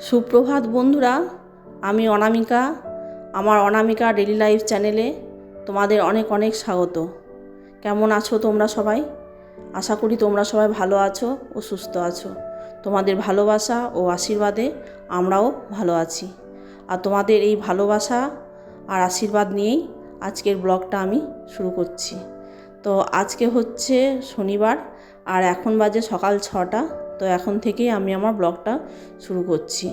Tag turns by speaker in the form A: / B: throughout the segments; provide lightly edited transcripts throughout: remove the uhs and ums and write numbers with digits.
A: সুপ্রভাত বন্ধুরা, আমি অনামিকা। আমার অনামিকা ডেইলি লাইফ চ্যানেলে তোমাদের অনেক অনেক স্বাগত। কেমন আছো তোমরা সবাই? আশা করি তোমরা সবাই ভালো আছো ও সুস্থ আছো। তোমাদের ভালোবাসা ও আশীর্বাদে আমরাও ভালো আছি। আর তোমাদের এই ভালোবাসা আর আশীর্বাদ নিয়েই আজকের ব্লগটা আমি শুরু করছি। তো আজকে হচ্ছে শনিবার আর এখন বাজে সকাল 6টা। তো এখন থেকেই আমি আমার ব্লগটা শুরু করছি।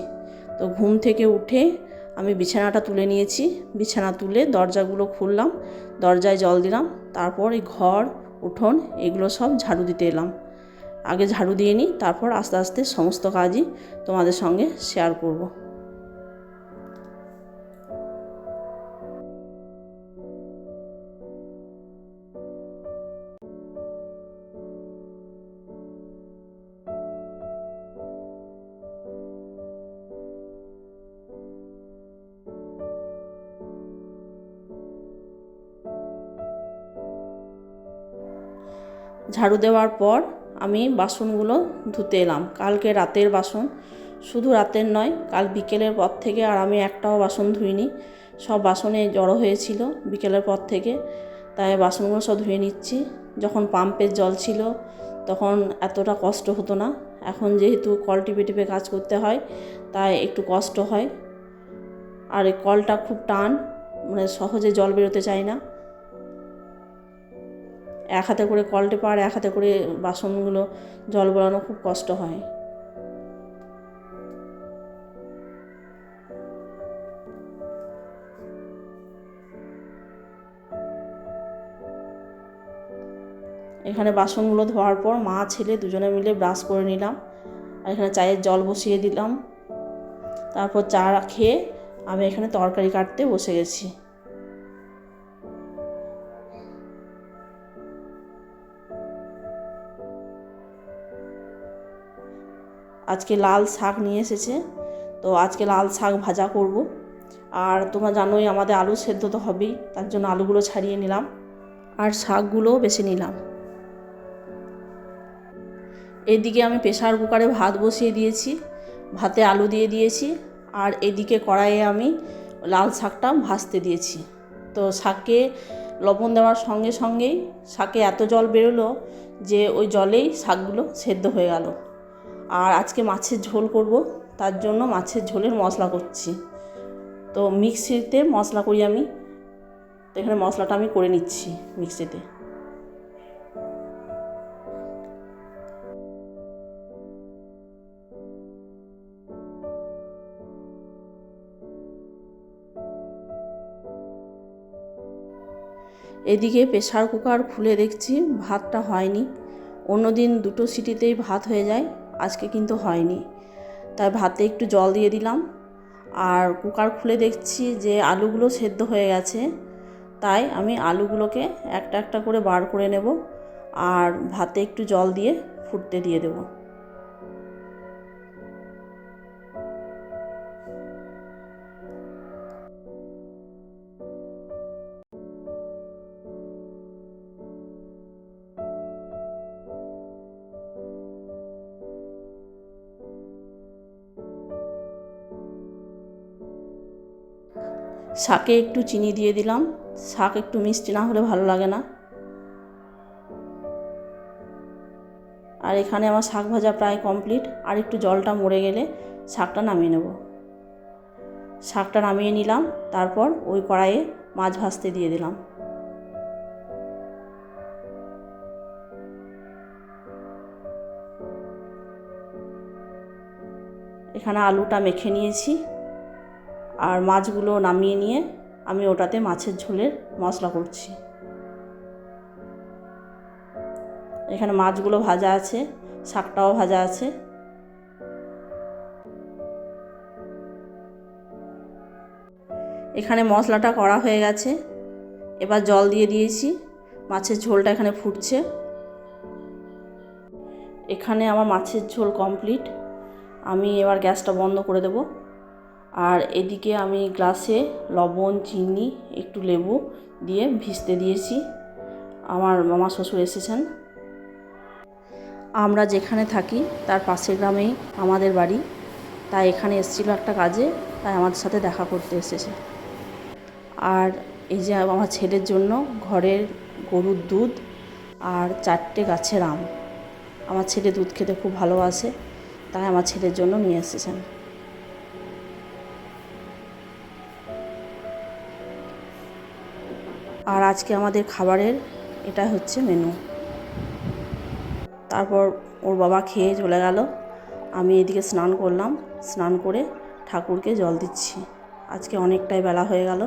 A: তো ঘুম থেকে উঠে আমি বিছানাটা তুলে নিয়েছি। বিছানা তুলে দরজাগুলো খুললাম, দরজায় জল দিলাম, তারপর এই ঘর উঠোন এগুলো সব ঝাড়ু দিতে এলাম। আগে ঝাড়ু দিয়ে নিই, তারপর আস্তে আস্তে সমস্ত কাজই তোমাদের সঙ্গে শেয়ার করব। ঝাড়ু দেওয়ার পর আমি বাসনগুলো ধুতে এলাম। কালকে রাতের বাসন, শুধু রাতের নয়, কাল বিকেলের পর থেকে আর আমি একটাও বাসন ধুইনি। সব বাসনে জড়ো হয়েছিল বিকেলের পর থেকে, তাই বাসনগুলো সব ধুয়ে নিচ্ছি। যখন পাম্পের জল ছিল তখন এতটা কষ্ট হতো না। এখন যেহেতু কল টিপে টিপে কাজ করতে হয়, তাই একটু কষ্ট হয়। আর এই কলটা খুব টান, মানে সহজে জল বেরোতে চায় না। এক হাতে করে কল টেপা আর এক হাতে করে বাসনগুলো জল গড়ানো খুব কষ্ট হয়। এখানে বাসনগুলো ধোয়ার পর মা ছেলে দুজনে মিলে ব্রাশ করে নিলাম। আর এখানে চায়ের জল বসিয়ে দিলাম। তারপর চা খেয়ে আমি এখানে তরকারি কাটতে বসে গেছি। আজকে লাল শাক নিয়ে এসেছে, তো আজকে লাল শাক ভাজা করব। আর তোমরা জানোই আমাদের আলু সেদ্ধ তো হবেই, তার জন্য আলুগুলো ছাড়িয়ে নিলাম আর শাকগুলোও বেছে নিলাম। এদিকে আমি প্রেসার কুকারে ভাত বসিয়ে দিয়েছি, ভাতে আলু দিয়ে দিয়েছি। আর এদিকে কড়াইয়ে আমি লাল শাকটা ভাজতে দিয়েছি। তো শাকে লবণ দেওয়ার সঙ্গে সঙ্গেই শাকে এত জল বেরোলো যে ওই জলেই শাকগুলো সেদ্ধ হয়ে গেল। আর আজকে মাছের ঝোল করব, তার জন্য মাছের ঝোলের মশলা করছি। তো মিক্সিতে মশলা করি আমি, তো এখানে মশলাটা আমি করে নিচ্ছি মিক্সিতে। এদিকে প্রেসার কুকার খুলে দেখছি ভাতটা হয়নি। অন্যদিন 2টো সিটিতেই ভাত হয়ে যায়, আজকে কিন্তু হয়নি। তাই ভাতে একটু জল দিয়ে দিলাম। আর কুকার খুলে দেখছি যে আলুগুলো সেদ্ধ হয়ে গেছে, তাই আমি আলুগুলোকে একটা একটা করে বার করে নেব আর ভাতে একটু জল দিয়ে ফুটতে দিয়ে দেব। শাকে একটু চিনি দিয়ে দিলাম, শাক একটু মিষ্টি না হলে ভালো লাগে না। আর এখানে আমার শাক ভাজা প্রায় কমপ্লিট, আর একটু জলটা মরে গেলে শাকটা নামিয়ে নেব। শাকটা নামিয়ে নিলাম, তারপর ওই কড়াইয়ে মাছ ভাজতে দিয়ে দিলাম। এখানে আলুটা মেখে নিয়েছি আর মাছগুলো নামিয়ে নিয়ে আমি ওটাতে মাছের ঝোলের মশলা করছি। এখানে মাছগুলো ভাজা আছে, শাকটাও ভাজা আছে। এখানে মশলাটা করা হয়ে গেছে, এবার জল দিয়ে দিয়েছি। মাছের ঝোলটা এখানে ফুটছে। এখানে আমার মাছের ঝোল কমপ্লিট, আমি এবার গ্যাসটা বন্ধ করে দেব। আর এদিকে আমি গ্লাসে লবণ, চিনি, একটু লেবু দিয়ে ভিজতে দিয়েছি। আমার মামা শ্বশুর এসেছেন। আমরা যেখানে থাকি তার পাশের গ্রামেই আমাদের বাড়ি। তাই এখানে এসেছিলো একটা কাজে, তাই আমাদের সাথে দেখা করতে এসেছে। আর এই যে আমার ছেলের জন্য ঘরের গরুর দুধ আর 4টে গাছের আম। আমার ছেলে দুধ খেতে খুব ভালোবাসে, তাই আমার ছেলের জন্য নিয়ে এসেছেন। আর আজকে আমাদের খাবারের এটা হচ্ছে মেনু। তারপর ওর বাবা খেয়ে চলে গেল, আমি এদিকে স্নান করলাম। স্নান করে ঠাকুরকে জল দিচ্ছি, আজকে অনেকটাই বেলা হয়ে গেল।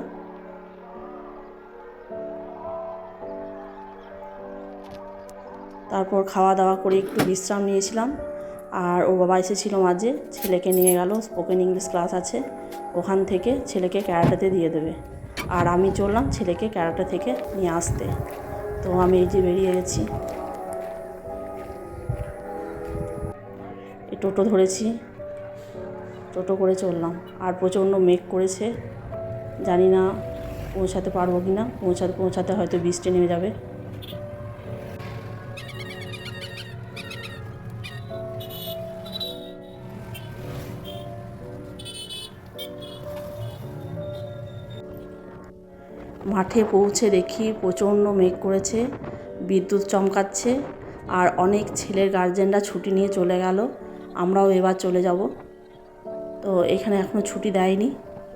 A: তারপর খাওয়া দাওয়া করে একটু বিশ্রাম নিয়েছিলাম। আর ওর বাবা এসেছিলো মাঝে, ছেলেকে নিয়ে গেল, স্পোকেন ইংলিশ ক্লাস আছে, ওখান থেকে ছেলেকে ক্যারাটেতে দিয়ে দেবে। আর আমি চললাম ছেলেকে ক্যারাটে থেকে নিয়ে আসতে। তো আমি এই যে বেরিয়ে গেছি, এই টোটো ধরেছি, টোটো করে চললাম। আর প্রচণ্ড মেঘ করেছে, জানি না পৌঁছাতে পারবো কি না। পৌঁছাতে হয়তো বৃষ্টি নেমে যাবে। মাঠে পৌঁছে দেখি প্রচণ্ড মেঘ করেছে, বিদ্যুৎ চমকাচ্ছে। আর অনেক ছেলের গার্জেনরা ছুটি নিয়ে চলে গেল, আমরাও এবার চলে যাব। তো এখানে এখনও ছুটি দেয়নি,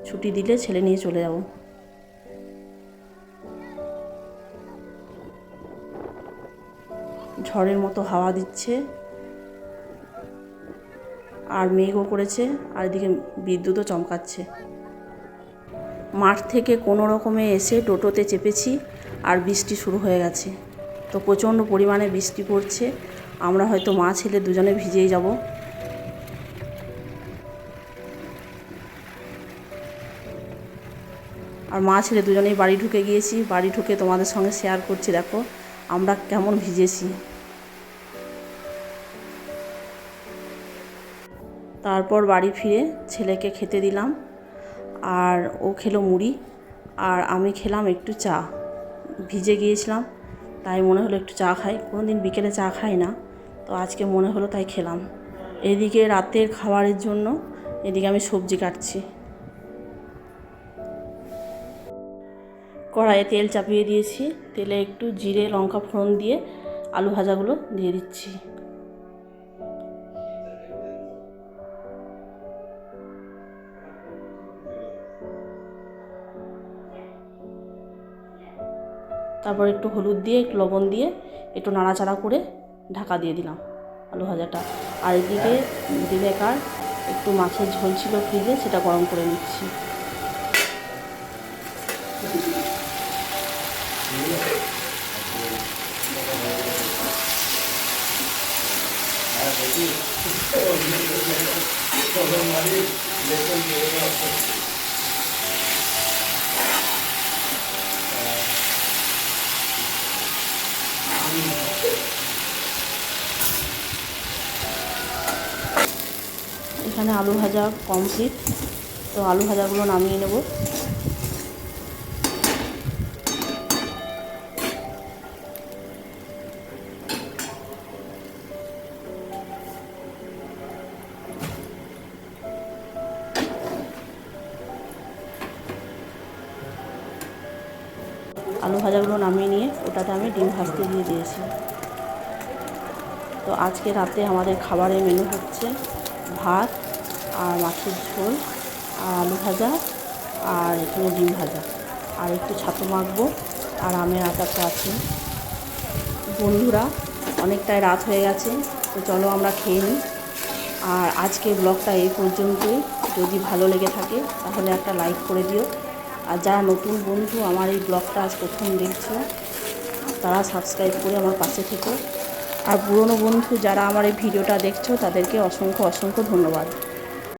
A: ছুটি দিলে ছেলে নিয়ে চলে যাব। ঝড়ের মতো হাওয়া দিচ্ছে আর মেঘও করেছে, আর এদিকে বিদ্যুৎও চমকাচ্ছে। মাঠ থেকে কোনো রকমে এসে টোটোতে চেপেছি, আর বৃষ্টি শুরু হয়ে গেছে। তো প্রচণ্ড পরিমাণে বৃষ্টি পড়ছে, আমরা হয়তো মা ছেলে দুজনে ভিজেই যাব। আর মা ছেলে দুজনেই বাড়ি ঢুকে গিয়েছি। বাড়ি ঢুকে তোমাদের সঙ্গে শেয়ার করছি, দেখো আমরা কেমন ভিজেছি। তারপর বাড়ি ফিরে ছেলেকে খেতে দিলাম, আর ও খেলো মুড়ি, আর আমি খেলাম একটু চা। ভিজে গিয়েছিলাম, তাই মনে হলো একটু চা খাই, কোনো দিন বিকেলে চা খাই না, তো আজকে মনে হলো তাই খেলাম। এদিকে রাতের খাবারের জন্য এদিকে আমি সবজি কাটছি। কড়াইয়ে তেল চাপিয়ে দিয়েছি, তেলে একটু জিরে লঙ্কা ফোড়ন দিয়ে আলু ভাজাগুলো দিয়ে দিচ্ছি। তারপর একটু হলুদ দিয়ে একটু লবণ দিয়ে একটু নাড়াচাড়া করে ঢাকা দিয়ে দিলাম আলু ভাজাটা। আর এদিকে দিনেকার একটু মাছের ঝোল ছিল ফ্রিজে, সেটা গরম করে নিচ্ছি। এখানে আলু ভাজা কমপ্লিট, তো আলু ভাজাগুলো নামিয়ে নেব। আলু ভাজাগুলো নামিয়ে নিয়ে ওটাতে আমি ডিম ভাজতে দিয়ে দিয়েছি। তো আজকে রাতে আমাদের খাবারের মেনু হচ্ছে ভাত আর মাছের ঝোল আর আলু ভাজা আর এখানে ডিম ভাজা আর একটু ছাতু মাখবো আর আমের আচার তো আছে। বন্ধুরা, অনেকটাই রাত হয়ে গেছে, তো চলো আমরা খেয়ে নিই। আর আজকের ব্লগটা এই পর্যন্তই। যদি ভালো লেগে থাকে তাহলে একটা লাইক করে দিও। আর যারা নতুন বন্ধু আমার এই ব্লগটা আজ প্রথম দেখছো, তারা সাবস্ক্রাইব করে আমার পাশে থেকো। আর পুরনো বন্ধু যারা আমার এই ভিডিওটা দেখছো, তাদেরকে অসংখ্য অসংখ্য ধন্যবাদ।